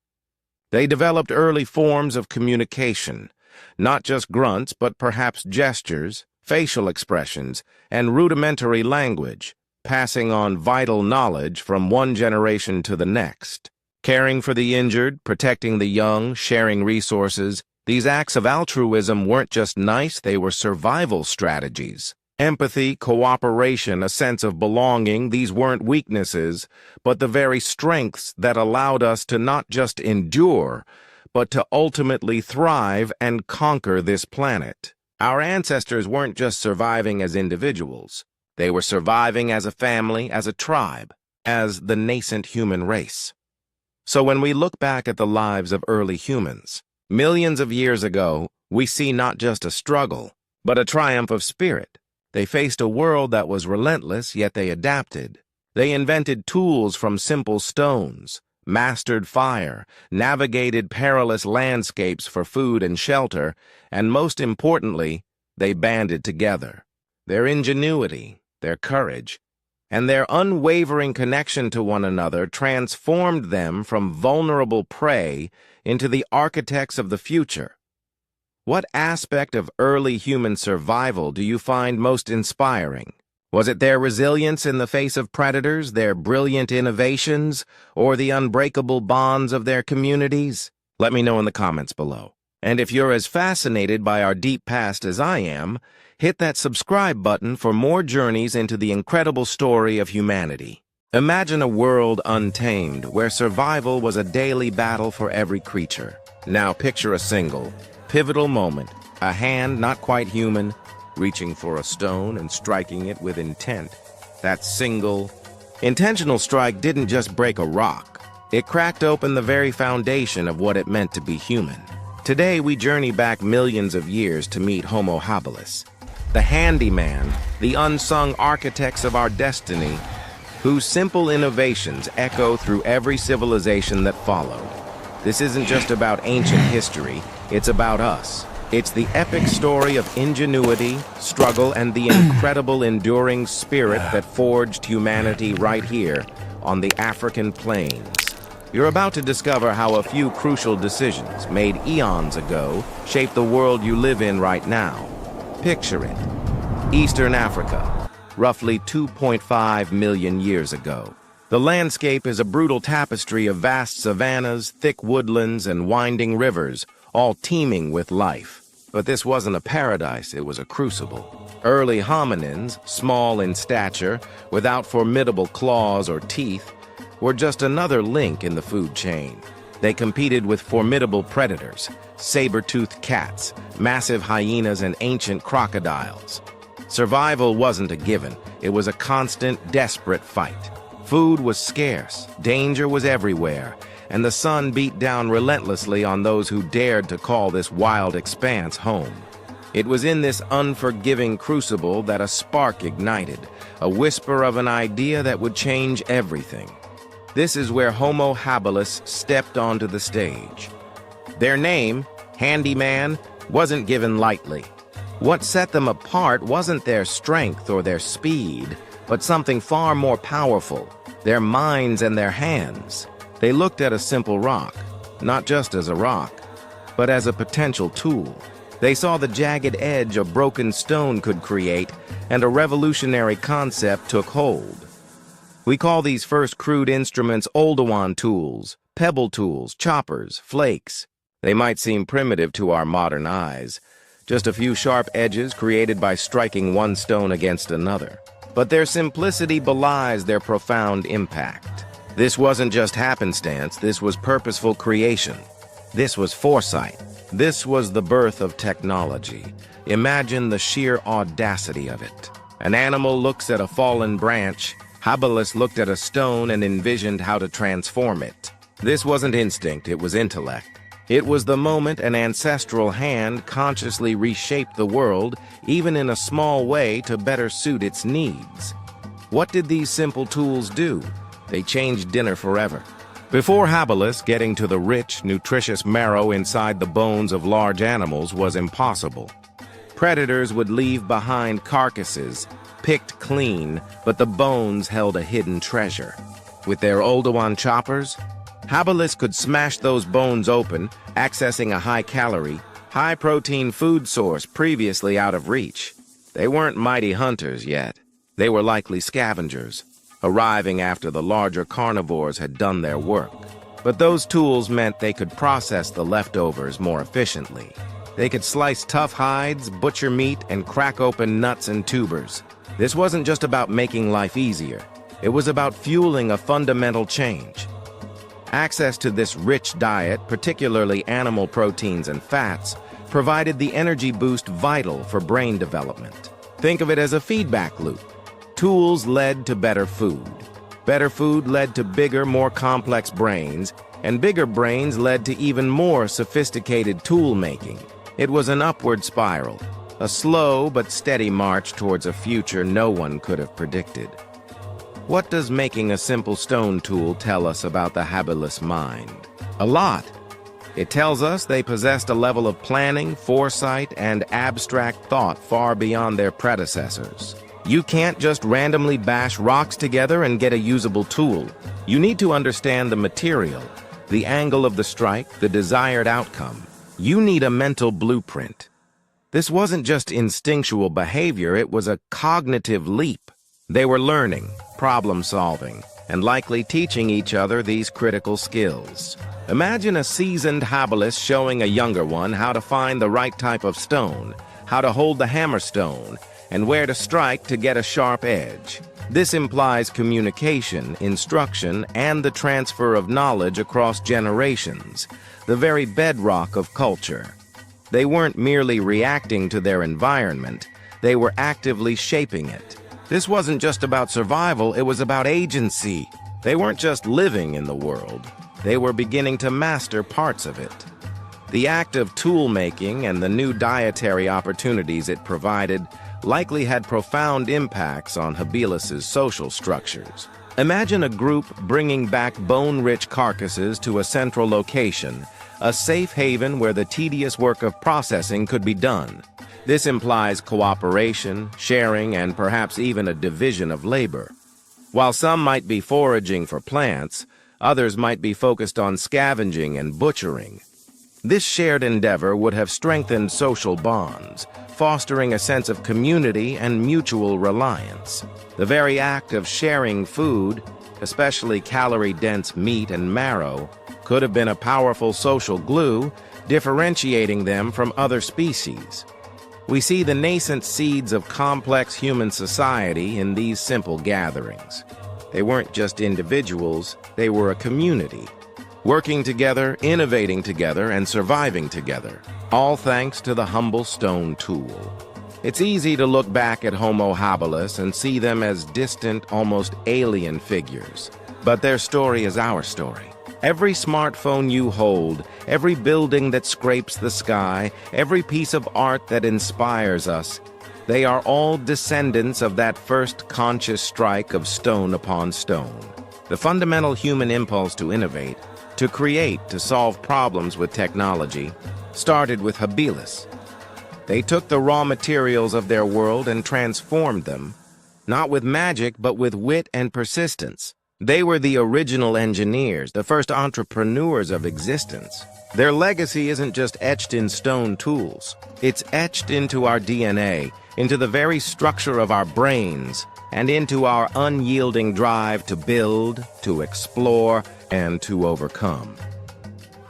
Speaker 1: They developed early forms of communication, not just grunts, but perhaps gestures, facial expressions, and rudimentary language, passing on vital knowledge from one generation to the next. Caring for the injured, protecting the young, sharing resources, these acts of altruism weren't just nice, they were survival strategies. Empathy, cooperation, a sense of belonging, these weren't weaknesses, but the very strengths that allowed us to not just endure, but to ultimately thrive and conquer this planet. Our ancestors weren't just surviving as individuals. They were surviving as a family, as a tribe, as the nascent human race. So when we look back at the lives of early humans, millions of years ago, we see not just a struggle, but a triumph of spirit. They faced a world that was relentless, yet they adapted. They invented tools from simple stones, mastered fire, navigated perilous landscapes for food and shelter, and most importantly, they banded together. Their ingenuity, their courage, and their unwavering connection to one another transformed them from vulnerable prey into the architects of the future. What aspect of early human survival do you find most inspiring? Was it their resilience in the face of predators, their brilliant innovations, or the unbreakable bonds of their communities? Let me know in the comments below. And if you're as fascinated by our deep past as I am, hit that subscribe button for more journeys into the incredible story of humanity. Imagine a world untamed, where survival was a daily battle for every creature. Now picture a single, pivotal moment, a hand not quite human, reaching for a stone and striking it with intent. That single, intentional strike didn't just break a rock. It cracked open the very foundation of what it meant to be human. Today, we journey back millions of years to meet Homo habilis, the handyman, the unsung architects of our destiny, whose simple innovations echo through every civilization that followed. This isn't just about ancient history, it's about us. It's the epic story of ingenuity, struggle, and the incredible enduring spirit that forged humanity right here on the African plains. You're about to discover how a few crucial decisions made eons ago shape the world you live in right now. Picture it. Eastern Africa, roughly 2.5 million years ago. The landscape is a brutal tapestry of vast savannas, thick woodlands, and winding rivers, all teeming with life. But this wasn't a paradise, it was a crucible. Early hominins, small in stature, without formidable claws or teeth, were just another link in the food chain. They competed with formidable predators, saber-toothed cats, massive hyenas, and ancient crocodiles. Survival wasn't a given, it was a constant, desperate fight. Food was scarce, danger was everywhere, and the sun beat down relentlessly on those who dared to call this wild expanse home. It was in this unforgiving crucible that a spark ignited, a whisper of an idea that would change everything. This is where Homo habilis stepped onto the stage. Their name, Handyman, wasn't given lightly. What set them apart wasn't their strength or their speed, but something far more powerful, their minds and their hands. They looked at a simple rock, not just as a rock, but as a potential tool. They saw the jagged edge a broken stone could create, and a revolutionary concept took hold. We call these first crude instruments Oldowan tools, pebble tools, choppers, flakes. They might seem primitive to our modern eyes, just a few sharp edges created by striking one stone against another. But their simplicity belies their profound impact. This wasn't just happenstance, this was purposeful creation. This was foresight. This was the birth of technology. Imagine the sheer audacity of it. An animal looks at a fallen branch. Habilis looked at a stone and envisioned how to transform it. This wasn't instinct, it was intellect. It was the moment an ancestral hand consciously reshaped the world, even in a small way, to better suit its needs. What did these simple tools do? They changed dinner forever. Before habilis, getting to the rich, nutritious marrow inside the bones of large animals was impossible. Predators would leave behind carcasses, picked clean, but the bones held a hidden treasure. With their Oldowan choppers, habilis could smash those bones open, accessing a high-calorie, high-protein food source previously out of reach. They weren't mighty hunters yet. They were likely scavengers, arriving after the larger carnivores had done their work. But those tools meant they could process the leftovers more efficiently. They could slice tough hides, butcher meat, and crack open nuts and tubers. This wasn't just about making life easier. It was about fueling a fundamental change. Access to this rich diet, particularly animal proteins and fats, provided the energy boost vital for brain development. Think of it as a feedback loop. Tools led to better food. Better food led to bigger, more complex brains, and bigger brains led to even more sophisticated tool-making. It was an upward spiral, a slow but steady march towards a future no one could have predicted. What does making a simple stone tool tell us about the habilis mind? A lot. It tells us they possessed a level of planning, foresight, and abstract thought far beyond their predecessors. You can't just randomly bash rocks together and get a usable tool. You need to understand the material, the angle of the strike, the desired outcome. You need a mental blueprint. This wasn't just instinctual behavior, it was a cognitive leap. They were learning, problem-solving, and likely teaching each other these critical skills. Imagine a seasoned habilis showing a younger one how to find the right type of stone, how to hold the hammerstone, and where to strike to get a sharp edge. This implies communication, instruction, and the transfer of knowledge across generations, the very bedrock of culture. They weren't merely reacting to their environment, they were actively shaping it. This wasn't just about survival, it was about agency. They weren't just living in the world, they were beginning to master parts of it. The act of tool-making and the new dietary opportunities it provided likely had profound impacts on habilis' social structures. Imagine a group bringing back bone-rich carcasses to a central location, a safe haven where the tedious work of processing could be done. This implies cooperation, sharing, and perhaps even a division of labor. While some might be foraging for plants, others might be focused on scavenging and butchering. This shared endeavor would have strengthened social bonds, fostering a sense of community and mutual reliance. The very act of sharing food, especially calorie-dense meat and marrow, could have been a powerful social glue, differentiating them from other species. We see the nascent seeds of complex human society in these simple gatherings. They weren't just individuals, they were a community, working together, innovating together, and surviving together, all thanks to the humble stone tool. It's easy to look back at Homo habilis and see them as distant, almost alien figures. But their story is our story. Every smartphone you hold, every building that scrapes the sky, every piece of art that inspires us, they are all descendants of that first conscious strike of stone upon stone. The fundamental human impulse to innovate, to create, to solve problems with technology, started with habilis. They took the raw materials of their world and transformed them, not with magic, but with wit and persistence. They were the original engineers, the first entrepreneurs of existence. Their legacy isn't just etched in stone tools. It's etched into our DNA, into the very structure of our brains, and into our unyielding drive to build, to explore, and to overcome.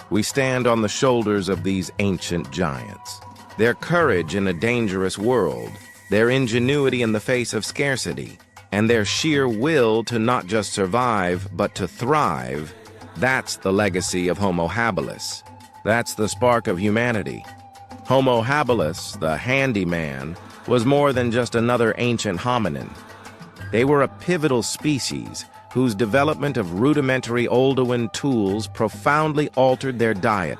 Speaker 1: We stand on the shoulders of these ancient giants. Their courage in a dangerous world, their ingenuity in the face of scarcity, and their sheer will to not just survive, but to thrive, that's the legacy of Homo habilis. That's the spark of humanity. Homo habilis, the handyman, was more than just another ancient hominin. They were a pivotal species whose development of rudimentary Oldowan tools profoundly altered their diet,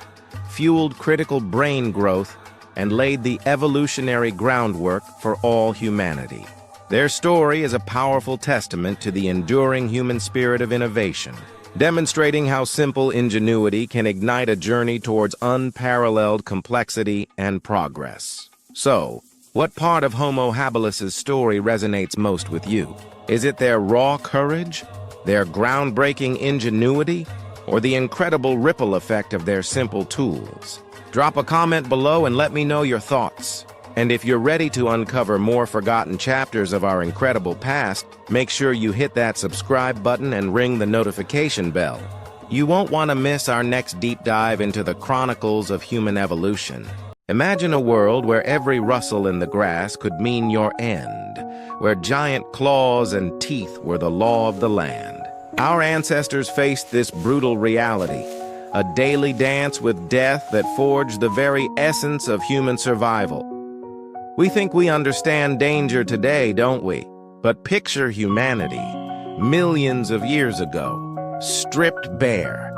Speaker 1: fueled critical brain growth, and laid the evolutionary groundwork for all humanity. Their story is a powerful testament to the enduring human spirit of innovation, demonstrating how simple ingenuity can ignite a journey towards unparalleled complexity and progress. So, what part of Homo habilis' story resonates most with you? Is it their raw courage, their groundbreaking ingenuity, or the incredible ripple effect of their simple tools? Drop a comment below and let me know your thoughts. And if you're ready to uncover more forgotten chapters of our incredible past, make sure you hit that subscribe button and ring the notification bell. You won't want to miss our next deep dive into the chronicles of human evolution. Imagine a world where every rustle in the grass could mean your end, where giant claws and teeth were the law of the land. Our ancestors faced this brutal reality, a daily dance with death that forged the very essence of human survival. We think we understand danger today, don't we? But picture humanity, millions of years ago, stripped bare,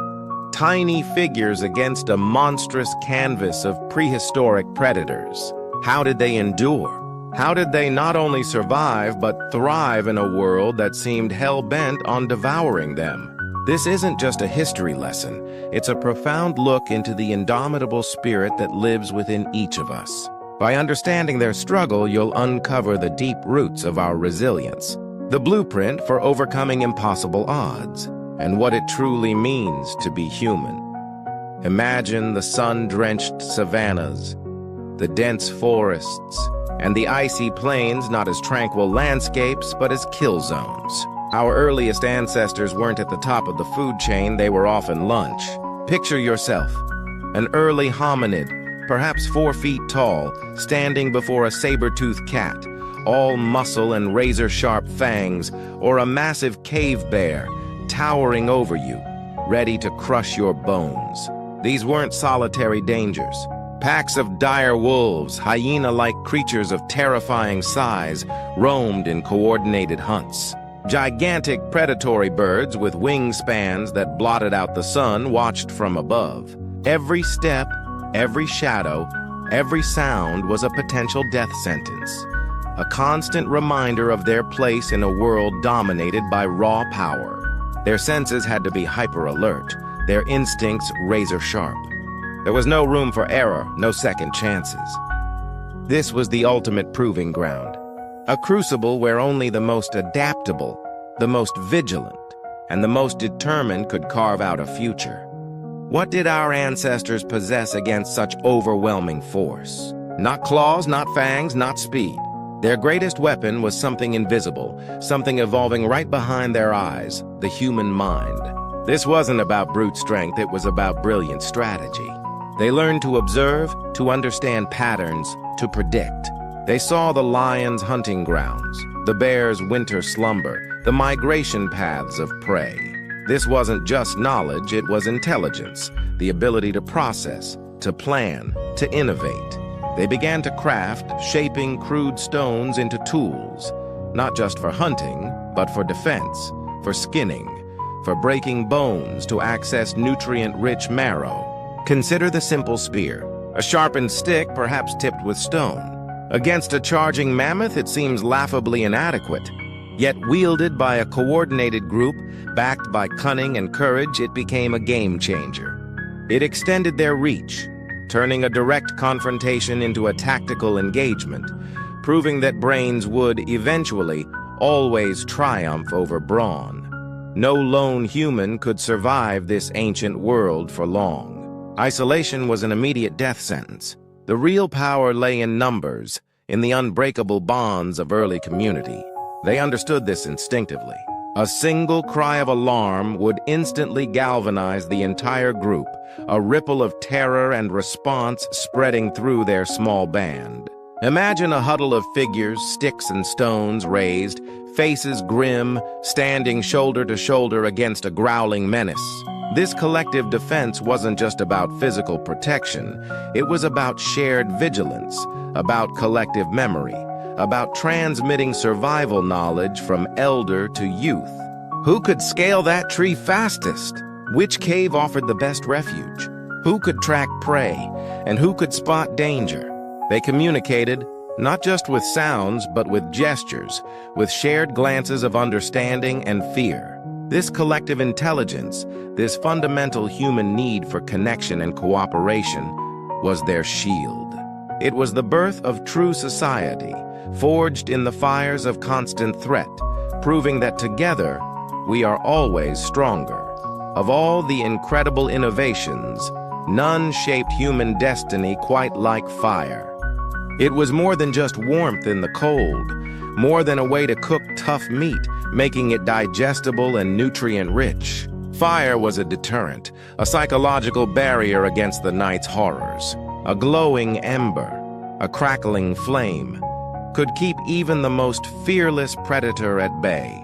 Speaker 1: tiny figures against a monstrous canvas of prehistoric predators. How did they endure? How did they not only survive but thrive in a world that seemed hell-bent on devouring them? This isn't just a history lesson, it's a profound look into the indomitable spirit that lives within each of us. By understanding their struggle, you'll uncover the deep roots of our resilience, the blueprint for overcoming impossible odds, and what it truly means to be human. Imagine the sun-drenched savannas, the dense forests, and the icy plains not as tranquil landscapes but as kill zones. Our earliest ancestors weren't at the top of the food chain, they were often lunch. Picture yourself, an early hominid, perhaps 4 feet tall, standing before a saber-toothed cat, all muscle and razor-sharp fangs, or a massive cave bear, towering over you, ready to crush your bones. These weren't solitary dangers. Packs of dire wolves, hyena-like creatures of terrifying size, roamed in coordinated hunts. Gigantic predatory birds with wingspans that blotted out the sun watched from above. Every step, every shadow, every sound was a potential death sentence, a constant reminder of their place in a world dominated by raw power. Their senses had to be hyper-alert, their instincts razor-sharp. There was no room for error, no second chances. This was the ultimate proving ground, a crucible where only the most adaptable, the most vigilant, and the most determined could carve out a future. What did our ancestors possess against such overwhelming force? Not claws, not fangs, not speed. Their greatest weapon was something invisible, something evolving right behind their eyes, the human mind. This wasn't about brute strength, it was about brilliant strategy. They learned to observe, to understand patterns, to predict. They saw the lion's hunting grounds, the bear's winter slumber, the migration paths of prey. This wasn't just knowledge, it was intelligence, the ability to process, to plan, to innovate. They began to craft, shaping crude stones into tools, not just for hunting, but for defense, for skinning, for breaking bones to access nutrient-rich marrow. Consider the simple spear, a sharpened stick perhaps tipped with stone. Against a charging mammoth, it seems laughably inadequate. Yet wielded by a coordinated group, backed by cunning and courage, it became a game changer. It extended their reach, turning a direct confrontation into a tactical engagement, proving that brains would eventually always triumph over brawn. No lone human could survive this ancient world for long. Isolation was an immediate death sentence. The real power lay in numbers, in the unbreakable bonds of early community. They understood this instinctively. A single cry of alarm would instantly galvanize the entire group, a ripple of terror and response spreading through their small band. Imagine a huddle of figures, sticks and stones raised, faces grim, standing shoulder to shoulder against a growling menace. This collective defense wasn't just about physical protection, it was about shared vigilance, about collective memory, about transmitting survival knowledge from elder to youth. Who could scale that tree fastest? Which cave offered the best refuge? Who could track prey? And who could spot danger? They communicated, not just with sounds, but with gestures, with shared glances of understanding and fear. This collective intelligence, this fundamental human need for connection and cooperation, was their shield. It was the birth of true society, forged in the fires of constant threat, proving that together we are always stronger. Of all the incredible innovations, none shaped human destiny quite like fire. It was more than just warmth in the cold, more than a way to cook tough meat, making it digestible and nutrient-rich. Fire was a deterrent, a psychological barrier against the night's horrors. A glowing ember, a crackling flame, could keep even the most fearless predator at bay,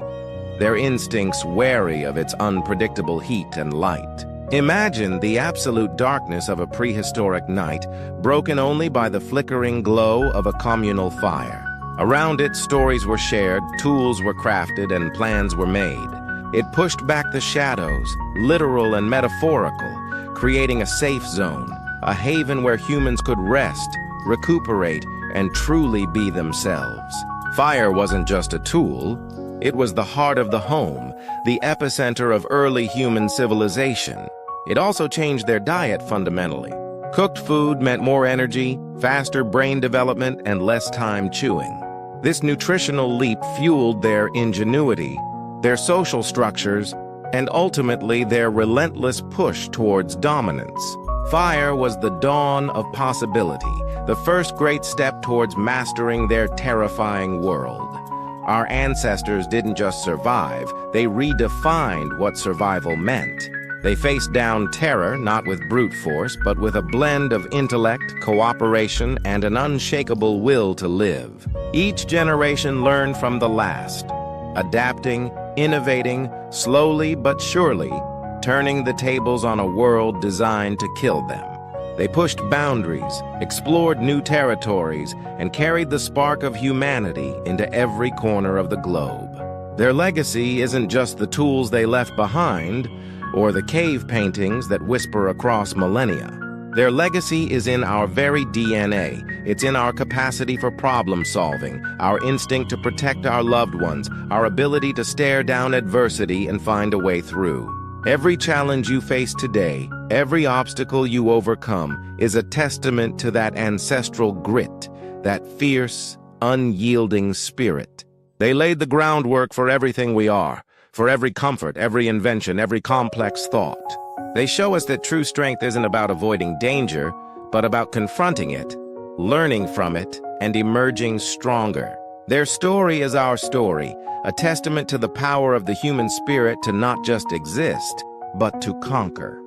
Speaker 1: their instincts wary of its unpredictable heat and light. Imagine the absolute darkness of a prehistoric night, broken only by the flickering glow of a communal fire. Around it, stories were shared, tools were crafted, and plans were made. It pushed back the shadows, literal and metaphorical, creating a safe zone, a haven where humans could rest, recuperate, and truly be themselves. Fire wasn't just a tool, it was the heart of the home, the epicenter of early human civilization. It also changed their diet fundamentally. Cooked food meant more energy, faster brain development, and less time chewing. This nutritional leap fueled their ingenuity, their social structures, and ultimately their relentless push towards dominance. Fire was the dawn of possibility, the first great step towards mastering their terrifying world. Our ancestors didn't just survive, they redefined what survival meant. They faced down terror not with brute force, but with a blend of intellect, cooperation, and an unshakable will to live. Each generation learned from the last, adapting, innovating, slowly but surely, turning the tables on a world designed to kill them. They pushed boundaries, explored new territories, and carried the spark of humanity into every corner of the globe. Their legacy isn't just the tools they left behind, or the cave paintings that whisper across millennia. Their legacy is in our very DNA. It's in our capacity for problem solving, our instinct to protect our loved ones, our ability to stare down adversity and find a way through. Every challenge you face today, every obstacle you overcome, is a testament to that ancestral grit, that fierce, unyielding spirit. They laid the groundwork for everything we are, for every comfort, every invention, every complex thought. They show us that true strength isn't about avoiding danger, but about confronting it, learning from it, and emerging stronger. Their story is our story, a testament to the power of the human spirit to not just exist, but to conquer.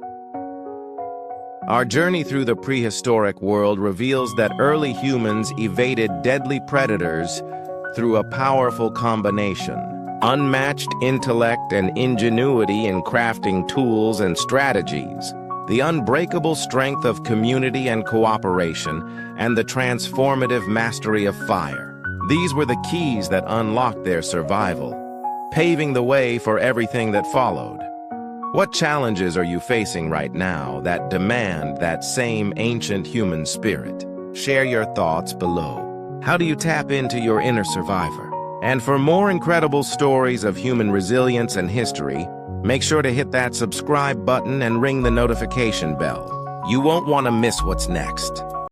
Speaker 1: Our journey through the prehistoric world reveals that early humans evaded deadly predators through a powerful combination: unmatched intellect and ingenuity in crafting tools and strategies, the unbreakable strength of community and cooperation, and the transformative mastery of fire. These were the keys that unlocked their survival, paving the way for everything that followed. What challenges are you facing right now that demand that same ancient human spirit? Share your thoughts below. How do you tap into your inner survivor? And for more incredible stories of human resilience and history, make sure to hit that subscribe button and ring the notification bell. You won't want to miss what's next.